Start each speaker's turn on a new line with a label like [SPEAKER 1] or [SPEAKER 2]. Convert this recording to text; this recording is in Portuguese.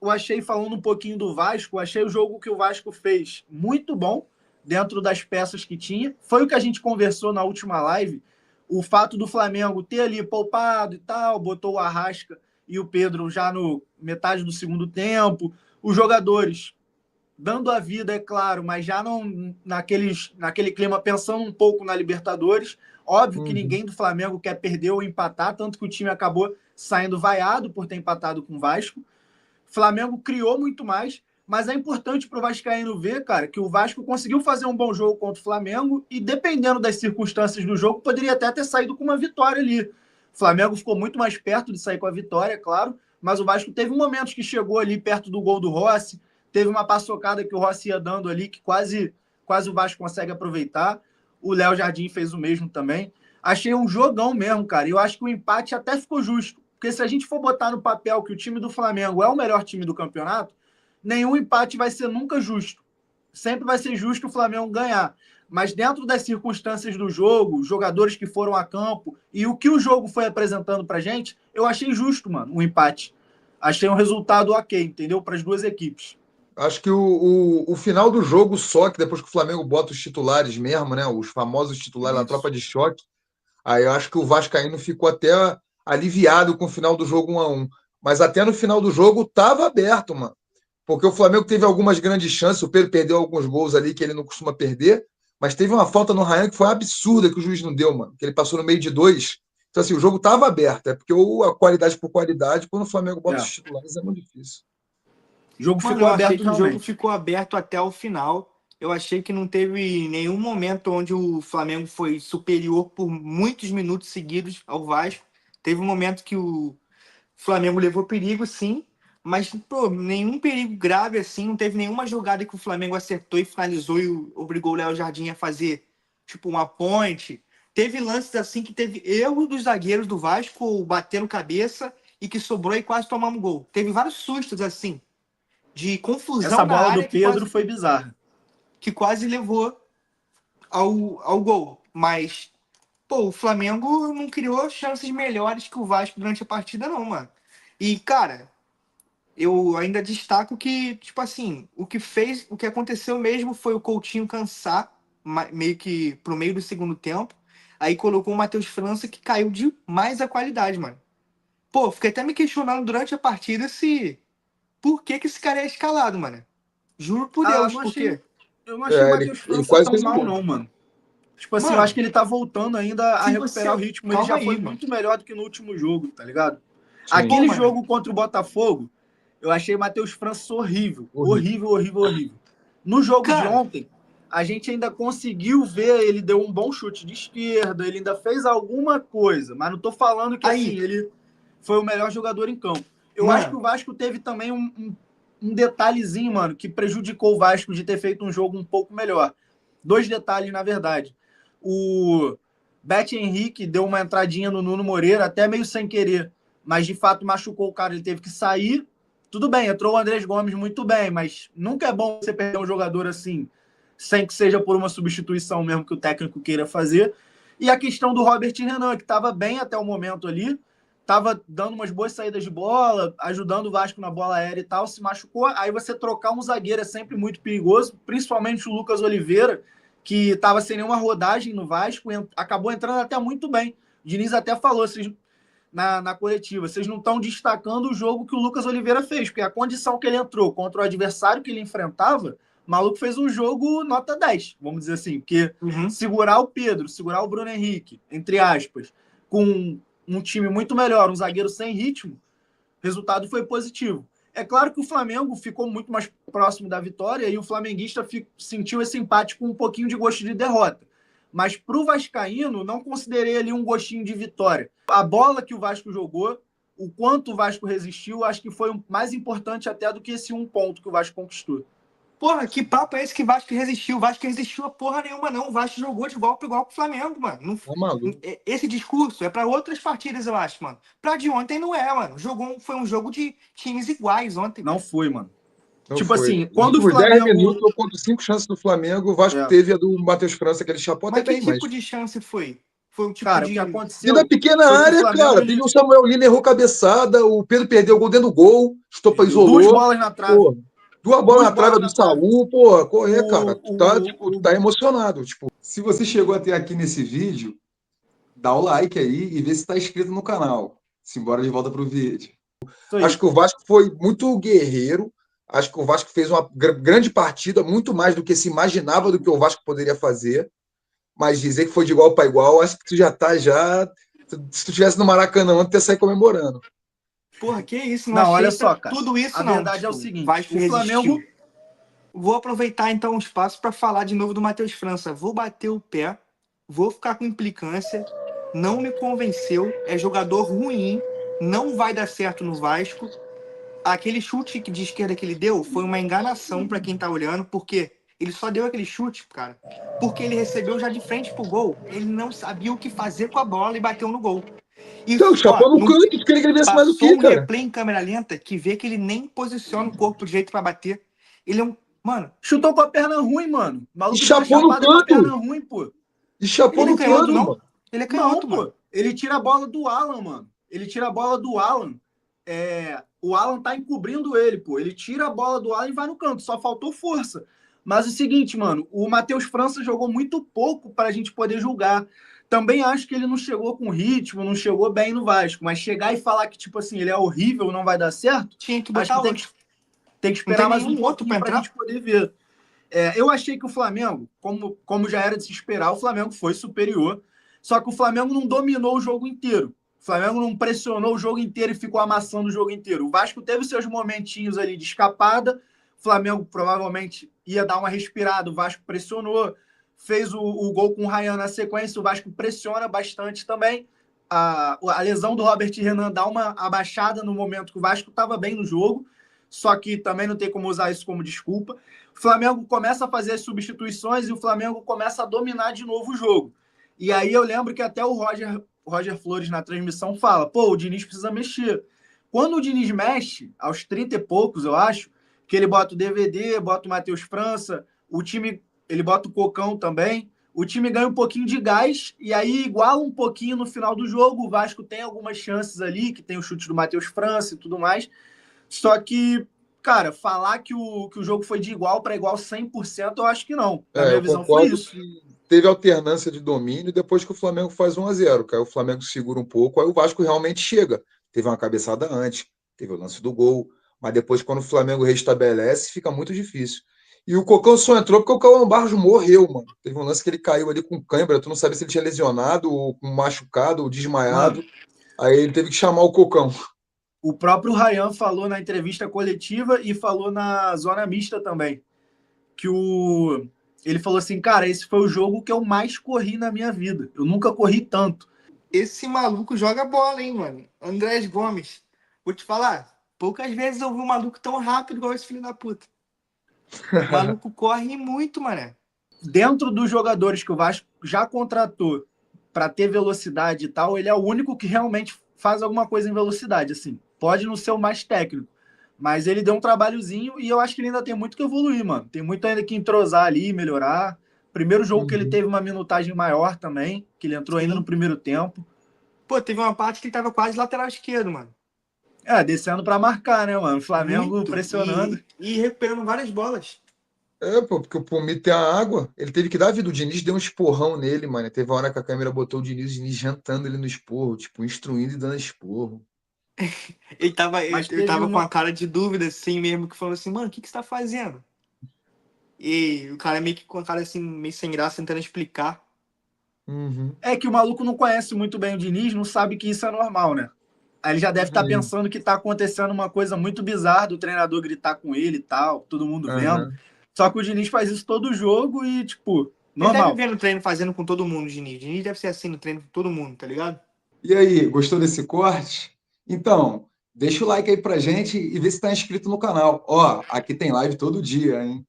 [SPEAKER 1] achei, falando um pouquinho do Vasco, eu achei o jogo que o Vasco fez muito bom, dentro das peças que tinha. Foi o que a gente conversou na última live, o fato do Flamengo ter ali poupado e tal, botou o Arrasca e o Pedro já no metade do segundo tempo, os jogadores dando a vida, é claro, mas já não naquele clima pensando um pouco na Libertadores. Óbvio que ninguém do Flamengo quer perder ou empatar, tanto que o time acabou saindo vaiado por ter empatado com o Vasco. O Flamengo criou muito mais, mas é importante para o Vascaíno ver, cara, que o Vasco conseguiu fazer um bom jogo contra o Flamengo e, dependendo das circunstâncias do jogo, poderia até ter saído com uma vitória ali. O Flamengo ficou muito mais perto de sair com a vitória, claro, mas o Vasco teve momentos que chegou ali perto do gol do Rossi, teve uma paçocada que o Rossi ia dando ali, que quase o Vasco consegue aproveitar. O Léo Jardim fez o mesmo também. Achei um jogão mesmo, cara. E eu acho que o empate até ficou justo. Porque se a gente for botar no papel que o time do Flamengo é o melhor time do campeonato, nenhum empate vai ser nunca justo. Sempre vai ser justo o Flamengo ganhar. Mas dentro das circunstâncias do jogo, jogadores que foram a campo e o que o jogo foi apresentando pra gente, eu achei justo, mano, o empate. Achei um resultado ok, entendeu? Para as duas equipes.
[SPEAKER 2] Acho que o final do jogo só, que depois que o Flamengo bota os titulares mesmo, né? Os famosos titulares na tropa de choque, aí eu acho que o Vascaíno ficou até aliviado com o final do jogo 1-1. Mas até no final do jogo tava aberto, mano. Porque o Flamengo teve algumas grandes chances, o Pedro perdeu alguns gols ali que ele não costuma perder, mas teve uma falta no Ryan que foi absurda que o juiz não deu, mano. Que ele passou no meio de dois. Então, assim, o jogo tava aberto. É porque a qualidade por qualidade, quando o Flamengo bota os titulares, é muito difícil.
[SPEAKER 1] O jogo
[SPEAKER 3] Mano,
[SPEAKER 1] ficou
[SPEAKER 3] eu achei
[SPEAKER 1] aberto
[SPEAKER 3] que
[SPEAKER 1] realmente.
[SPEAKER 3] o jogo ficou aberto até o final. Eu achei que não teve nenhum momento onde o Flamengo foi superior por muitos minutos seguidos ao Vasco. Teve um momento que o Flamengo levou perigo, sim, mas pô, nenhum perigo grave assim. Não teve nenhuma jogada que o Flamengo acertou e finalizou e obrigou o Léo Jardim a fazer tipo uma ponte. Teve lances assim que teve erro dos zagueiros do Vasco batendo cabeça e que sobrou e quase tomamos gol. Teve vários sustos assim de confusão
[SPEAKER 1] Essa
[SPEAKER 3] na
[SPEAKER 1] bola do
[SPEAKER 3] área
[SPEAKER 1] Pedro foi bizarra.
[SPEAKER 3] que quase levou ao gol. Mas, pô, o Flamengo não criou chances melhores que o Vasco durante a partida, não, mano. E, cara, eu ainda destaco que, tipo assim, o que aconteceu mesmo foi o Coutinho cansar, meio que pro meio do segundo tempo. Aí colocou o Matheus França, que caiu demais a qualidade, mano. Pô, fiquei até me questionando durante a partida se. Por que esse cara é escalado, mano? Juro por Deus, por quê?
[SPEAKER 1] Eu não achei o Matheus
[SPEAKER 2] Ele
[SPEAKER 1] França
[SPEAKER 2] quase
[SPEAKER 1] tão
[SPEAKER 2] fez um
[SPEAKER 1] mal,
[SPEAKER 2] gol.
[SPEAKER 1] não, mano. Tipo assim, eu acho
[SPEAKER 3] Mano,
[SPEAKER 1] que ele tá voltando ainda a
[SPEAKER 3] se
[SPEAKER 1] recuperar o
[SPEAKER 3] você.
[SPEAKER 1] ritmo. Ele
[SPEAKER 3] Calma
[SPEAKER 1] já foi
[SPEAKER 3] aí, mano.
[SPEAKER 1] muito melhor do que no último jogo, tá ligado?
[SPEAKER 2] Sim.
[SPEAKER 1] Aquele
[SPEAKER 3] Pô, mano.
[SPEAKER 1] jogo contra o Botafogo, eu achei o Matheus França horrível.
[SPEAKER 2] Horrível.
[SPEAKER 1] Horrível, horrível, horrível. No jogo de
[SPEAKER 3] Cara,
[SPEAKER 1] ontem, a gente ainda conseguiu ver, ele deu um bom chute de esquerda, ele ainda fez alguma coisa, mas não tô falando que assim,
[SPEAKER 3] aí,
[SPEAKER 1] ele foi o melhor jogador em campo. Eu acho que
[SPEAKER 3] mano,
[SPEAKER 1] o Vasco teve também um detalhezinho, mano, que prejudicou o Vasco de ter feito um jogo um pouco melhor. Dois detalhes, na verdade. O Bet Henrique deu uma entradinha no Nuno Moreira, até meio sem querer, mas de fato machucou o cara, ele teve que sair. Tudo bem, entrou o Andrés Gomes muito bem, mas nunca é bom você perder um jogador assim, sem que seja por uma substituição mesmo que o técnico queira fazer. E a questão do Robert Renan, que estava bem até o momento ali, estava dando umas boas saídas de bola, ajudando o Vasco na bola aérea e tal, se machucou. Aí você trocar um zagueiro é sempre muito perigoso, principalmente o Lucas Oliveira, que estava sem nenhuma rodagem no Vasco, acabou entrando até muito bem. O Diniz até falou na coletiva, vocês não estão destacando o jogo que o Lucas Oliveira fez, porque a condição que ele entrou contra o adversário que ele enfrentava, o maluco fez um jogo nota 10, vamos dizer assim, porque segurar o Pedro, segurar o Bruno Henrique, entre aspas, com um time muito melhor, um zagueiro sem ritmo, o resultado foi positivo. É claro que o Flamengo ficou muito mais próximo da vitória e o flamenguista sentiu esse empate com um pouquinho de gosto de derrota. Mas para o vascaíno, não considerei ali um gostinho de vitória. A bola que o Vasco jogou, o quanto o Vasco resistiu, acho que foi mais importante até do que esse um ponto que o Vasco conquistou.
[SPEAKER 3] porra, que papo é esse que o Vasco resistiu? O Vasco resistiu a porra nenhuma, não. O Vasco jogou de igual para igual com o Flamengo, mano. Não,
[SPEAKER 2] Tá maluco.
[SPEAKER 3] esse discurso é para outras partidas, eu acho, mano. Pra de ontem não é, mano. Foi um jogo de times iguais ontem.
[SPEAKER 1] Não foi, mano.
[SPEAKER 2] Não
[SPEAKER 1] Tipo
[SPEAKER 2] foi.
[SPEAKER 1] assim, quando o
[SPEAKER 2] Por 10
[SPEAKER 1] Flamengo.
[SPEAKER 2] minutos, eu conto 5 chances do Flamengo. O Vasco teve a do Matheus França, que ele chapou
[SPEAKER 3] Mas
[SPEAKER 2] até
[SPEAKER 3] que
[SPEAKER 2] bem,
[SPEAKER 3] tipo de chance foi? Foi um tipo
[SPEAKER 1] Cara, o
[SPEAKER 3] de.
[SPEAKER 1] que
[SPEAKER 2] E
[SPEAKER 1] aconteceu
[SPEAKER 2] da pequena
[SPEAKER 1] foi que o
[SPEAKER 2] área,
[SPEAKER 1] Flamengo,
[SPEAKER 2] cara, teve o Samuel Lino errou cabeçada, o Pedro perdeu o gol dentro do gol, Estopa
[SPEAKER 1] duas
[SPEAKER 2] isolou.
[SPEAKER 1] bolas na trave.
[SPEAKER 2] Pô, duas bolas
[SPEAKER 1] Duas
[SPEAKER 2] na trave
[SPEAKER 1] bolas
[SPEAKER 2] do
[SPEAKER 1] na trave.
[SPEAKER 2] Saul, pô, correr, cara. Tu tá, tipo, tu
[SPEAKER 1] O,
[SPEAKER 2] tá emocionado. Tipo, se você chegou até aqui nesse vídeo, dá o like aí e vê se tá inscrito no canal. Simbora de volta pro vídeo.
[SPEAKER 1] isso
[SPEAKER 2] Acho
[SPEAKER 1] aí.
[SPEAKER 2] que o Vasco foi muito guerreiro. Acho que o Vasco fez uma grande partida, muito mais do que se imaginava do que o Vasco poderia fazer. Mas dizer que foi de igual para igual, acho que tu já tá já. Se tu estivesse no Maracanã, tu ia sair comemorando.
[SPEAKER 3] Porra, que isso? Não
[SPEAKER 1] Não,
[SPEAKER 3] achei
[SPEAKER 1] olha só, cara.
[SPEAKER 3] tudo isso,
[SPEAKER 1] A
[SPEAKER 3] não.
[SPEAKER 1] verdade é o
[SPEAKER 3] Tipo,
[SPEAKER 1] seguinte:
[SPEAKER 3] Vasco
[SPEAKER 1] o
[SPEAKER 3] resistiu.
[SPEAKER 1] Flamengo.
[SPEAKER 3] Vou aproveitar então o espaço para falar de novo do Matheus França. Vou bater o pé, vou ficar com implicância. Não me convenceu. É jogador ruim. Não vai dar certo no Vasco. Aquele chute de esquerda que ele deu foi uma enganação para quem tá olhando, porque ele só deu aquele chute, cara, porque ele recebeu já de frente pro gol. Ele não sabia o que fazer com a bola e bateu no gol. E,
[SPEAKER 2] Então,
[SPEAKER 3] ó,
[SPEAKER 2] chapou no
[SPEAKER 3] não
[SPEAKER 2] canto, tu queria que ele viesse mais do
[SPEAKER 3] passou
[SPEAKER 2] que,
[SPEAKER 3] um
[SPEAKER 2] cara?
[SPEAKER 3] replay em câmera lenta que vê que ele nem posiciona o corpo direito para bater. Ele é um. Mano,
[SPEAKER 1] Chutou com a perna ruim, mano. O
[SPEAKER 2] E
[SPEAKER 1] maluco deu uma
[SPEAKER 2] chapou no
[SPEAKER 1] chapada com a
[SPEAKER 2] canto.
[SPEAKER 1] perna ruim, pô.
[SPEAKER 2] E chapou
[SPEAKER 3] ele não é
[SPEAKER 2] no
[SPEAKER 3] canhoto,
[SPEAKER 2] canto,
[SPEAKER 3] não?
[SPEAKER 2] mano.
[SPEAKER 3] Ele é
[SPEAKER 1] Não,
[SPEAKER 3] canhoto, mano.
[SPEAKER 1] pô. Ele tira a bola do Alan, mano. Ele tira a bola do Alan. O Alan tá encobrindo ele, pô. Ele tira a bola do Alan e vai no canto. Só faltou força. Mas é o seguinte, mano. O Matheus França jogou muito pouco pra gente poder julgar. Também acho que ele não chegou com ritmo, não chegou bem no Vasco. Mas chegar e falar que, tipo assim, ele é horrível, não vai dar certo,
[SPEAKER 3] Tinha que
[SPEAKER 1] acho
[SPEAKER 3] botar
[SPEAKER 1] que
[SPEAKER 3] outro.
[SPEAKER 1] tem que
[SPEAKER 3] Não
[SPEAKER 1] esperar
[SPEAKER 3] tem
[SPEAKER 1] mais um
[SPEAKER 3] nenhum outro para
[SPEAKER 1] pouquinho pra
[SPEAKER 3] entrar?
[SPEAKER 1] gente poder ver. Eu achei que o Flamengo, como já era de se esperar, o Flamengo foi superior. Só que o Flamengo não dominou o jogo inteiro. O Flamengo não pressionou o jogo inteiro e ficou amassando o jogo inteiro. O Vasco teve seus momentinhos ali de escapada. O Flamengo provavelmente ia dar uma respirada. O Vasco pressionou. Fez o gol com o Ryan na sequência. O Vasco pressiona bastante também. A lesão do Robert Renan dá uma abaixada no momento que o Vasco estava bem no jogo. Só que também não tem como usar isso como desculpa. O Flamengo começa a fazer as substituições e o Flamengo começa a dominar de novo o jogo. E aí eu lembro que até o Roger Flores na transmissão fala: pô, o Diniz precisa mexer. Quando o Diniz mexe, aos 30 e poucos, eu acho, que ele bota o DVD, bota o Matheus França, o time, ele bota o Cocão também, o time ganha um pouquinho de gás e aí iguala um pouquinho no final do jogo. O Vasco tem algumas chances ali, que tem o chute do Matheus França e tudo mais. Só que, cara, falar que o jogo foi de igual para igual 100%, eu acho que não. Na minha
[SPEAKER 2] Eu
[SPEAKER 1] visão, foi
[SPEAKER 2] concordo
[SPEAKER 1] isso.
[SPEAKER 2] que teve alternância de domínio depois que o Flamengo faz 1-0. Aí o Flamengo segura um pouco, aí o Vasco realmente chega. Teve uma cabeçada antes, teve o lance do gol, mas depois, quando o Flamengo restabelece, fica muito difícil. E o Cocão só entrou porque o Cauã Barros morreu, mano. Teve um lance que ele caiu ali com cãibra, tu não sabia se ele tinha lesionado, ou machucado, ou desmaiado.
[SPEAKER 1] Mano,
[SPEAKER 2] Aí ele teve que chamar o Cocão.
[SPEAKER 1] o próprio Ryan falou na entrevista coletiva e falou na zona mista também. Que ele falou assim, cara, esse foi o jogo que eu mais corri na minha vida. Eu nunca corri tanto.
[SPEAKER 3] Esse maluco joga bola, hein, mano? Andrés Gomes. Vou te falar, poucas vezes eu vi um maluco tão rápido igual esse filho da puta. O maluco corre muito, mané.
[SPEAKER 1] Dentro dos jogadores que o Vasco já contratou para ter velocidade e tal, ele é o único que realmente faz alguma coisa em velocidade, assim. Pode não ser o mais técnico, mas ele deu um trabalhozinho e eu acho que ele ainda tem muito que evoluir, mano. Tem muito ainda que entrosar ali, melhorar. Primeiro jogo que ele
[SPEAKER 2] Uhum.
[SPEAKER 1] teve uma minutagem maior também, que ele entrou ainda no
[SPEAKER 3] Sim.
[SPEAKER 1] primeiro tempo.
[SPEAKER 3] Pô, teve uma parte que ele tava quase lateral esquerdo, mano.
[SPEAKER 1] Descendo para marcar, né, mano? O Flamengo
[SPEAKER 3] Muito.
[SPEAKER 1] pressionando.
[SPEAKER 3] E recuperando várias bolas.
[SPEAKER 2] Pô, porque o Palmeiras tem a água. Ele teve que dar a vida. O Diniz deu um esporrão nele, mano. Teve uma hora que a câmera botou o Diniz jantando ele no esporro, tipo, instruindo e dando esporro.
[SPEAKER 3] Ele
[SPEAKER 1] Mas teve
[SPEAKER 3] tava com a
[SPEAKER 1] uma.
[SPEAKER 3] cara de dúvida, assim mesmo, que falou assim, mano, o que você tá fazendo? E o cara meio que com a cara assim, meio sem graça, tentando explicar.
[SPEAKER 2] Uhum.
[SPEAKER 1] É que o maluco não conhece muito bem o Diniz, não sabe que isso é normal, né? Aí ele já deve estar
[SPEAKER 2] Uhum.
[SPEAKER 1] pensando que está acontecendo uma coisa muito bizarra do treinador gritar com ele e tal, todo mundo vendo.
[SPEAKER 2] Uhum.
[SPEAKER 1] Só que o Diniz faz isso todo jogo e, tipo,
[SPEAKER 3] Ele deve
[SPEAKER 1] normal.
[SPEAKER 3] ver no treino fazendo com todo mundo, o Diniz. O Diniz deve ser assim no treino com todo mundo, tá ligado?
[SPEAKER 2] E aí, gostou desse corte? Então, deixa o like aí pra gente e vê se tá inscrito no canal. Ó, aqui tem live todo dia, hein?